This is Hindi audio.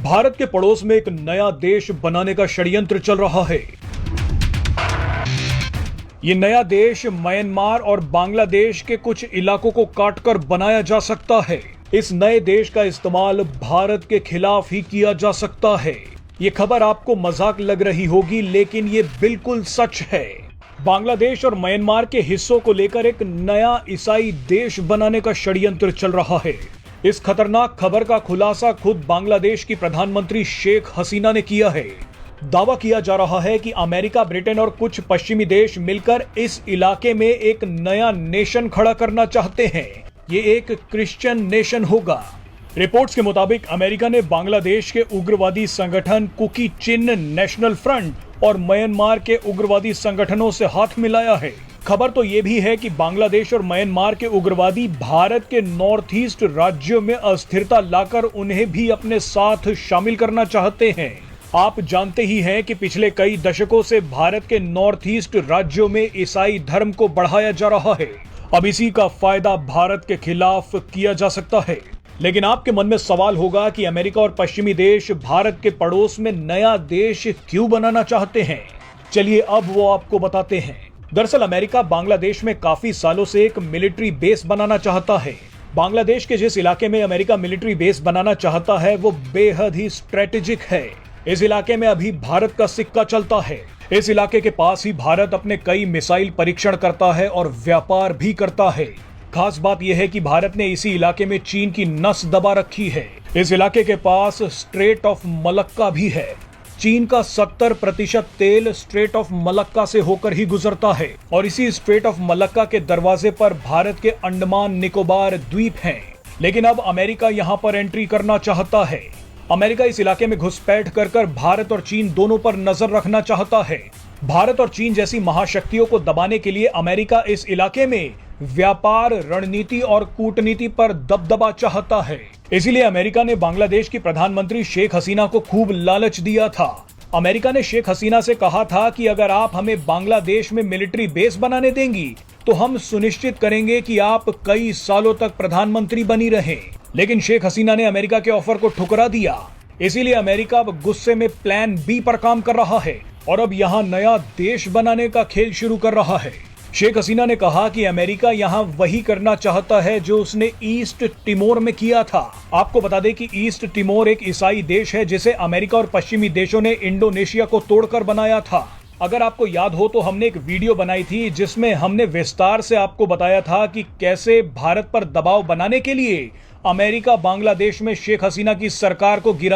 भारत के पड़ोस में एक नया देश बनाने का षड्यंत्र चल रहा है। ये नया देश म्यांमार और बांग्लादेश के कुछ इलाकों को काटकर बनाया जा सकता है। इस नए देश का इस्तेमाल भारत के खिलाफ ही किया जा सकता है। ये खबर आपको मजाक लग रही होगी, लेकिन ये बिल्कुल सच है। बांग्लादेश और म्यांमार के हिस्सों को लेकर एक नया ईसाई देश बनाने का षड्यंत्र चल रहा है। इस खतरनाक खबर का खुलासा खुद बांग्लादेश की प्रधानमंत्री शेख हसीना ने किया है। दावा किया जा रहा है कि अमेरिका, ब्रिटेन और कुछ पश्चिमी देश मिलकर इस इलाके में एक नया नेशन खड़ा करना चाहते हैं। ये एक क्रिश्चियन नेशन होगा। रिपोर्ट्स के मुताबिक अमेरिका ने बांग्लादेश के उग्रवादी संगठन कुकी चिन नेशनल फ्रंट और म्यांमार के उग्रवादी संगठनों से हाथ मिलाया है। खबर तो ये भी है कि बांग्लादेश और म्यांमार के उग्रवादी भारत के नॉर्थ ईस्ट राज्यों में अस्थिरता लाकर उन्हें भी अपने साथ शामिल करना चाहते हैं। आप जानते ही हैं कि पिछले कई दशकों से भारत के नॉर्थ ईस्ट राज्यों में ईसाई धर्म को बढ़ाया जा रहा है। अब इसी का फायदा भारत के खिलाफ किया जा सकता है। लेकिन आपके मन में सवाल होगा कि अमेरिका और पश्चिमी देश भारत के पड़ोस में नया देश क्यों बनाना चाहते हैं। चलिए अब वो आपको बताते हैं। दरअसल अमेरिका बांग्लादेश में काफी सालों से एक मिलिट्री बेस बनाना चाहता है। बांग्लादेश के जिस इलाके में अमेरिका मिलिट्री बेस बनाना चाहता है वो बेहद ही स्ट्रेटेजिक है। इस इलाके में अभी भारत का सिक्का चलता है। इस इलाके के पास ही भारत अपने कई मिसाइल परीक्षण करता है और व्यापार भी करता है। खास बात यह है कि भारत ने इसी इलाके में चीन की नस दबा रखी है। इस इलाके के पास स्ट्रेट ऑफ मलक्का भी है। चीन का 70% तेल स्ट्रेट ऑफ मलक्का से होकर ही गुजरता है और इसी स्ट्रेट ऑफ मलक्का के दरवाजे पर भारत के अंडमान निकोबार द्वीप हैं। लेकिन अब अमेरिका यहां पर एंट्री करना चाहता है। अमेरिका इस इलाके में घुसपैठ कर भारत और चीन दोनों पर नजर रखना चाहता है। भारत और चीन जैसी महाशक्तियों को दबाने के लिए अमेरिका इस इलाके में व्यापार, रणनीति और कूटनीति पर दबदबा चाहता है। इसीलिए अमेरिका ने बांग्लादेश की प्रधानमंत्री शेख हसीना को खूब लालच दिया था। अमेरिका ने शेख हसीना से कहा था कि अगर आप हमें बांग्लादेश में मिलिट्री बेस बनाने देंगी तो हम सुनिश्चित करेंगे कि आप कई सालों तक प्रधानमंत्री बनी रहें। लेकिन शेख हसीना ने अमेरिका के ऑफर को ठुकरा दिया। इसीलिए अमेरिका अब गुस्से में प्लान बी पर काम कर रहा है और अब यहाँ नया देश बनाने का खेल शुरू कर रहा है। शेख हसीना ने कहा कि अमेरिका यहाँ वही करना चाहता है जो उसने ईस्ट टिमोर में किया था। आपको बता दें कि ईस्ट टिमोर एक ईसाई देश है जिसे अमेरिका और पश्चिमी देशों ने इंडोनेशिया को तोड़कर बनाया था। अगर आपको याद हो तो हमने एक वीडियो बनाई थी जिसमें हमने विस्तार से आपको बताया था कि कैसे भारत पर दबाव बनाने के लिए अमेरिका बांग्लादेश में शेख हसीना की सरकार को गिरा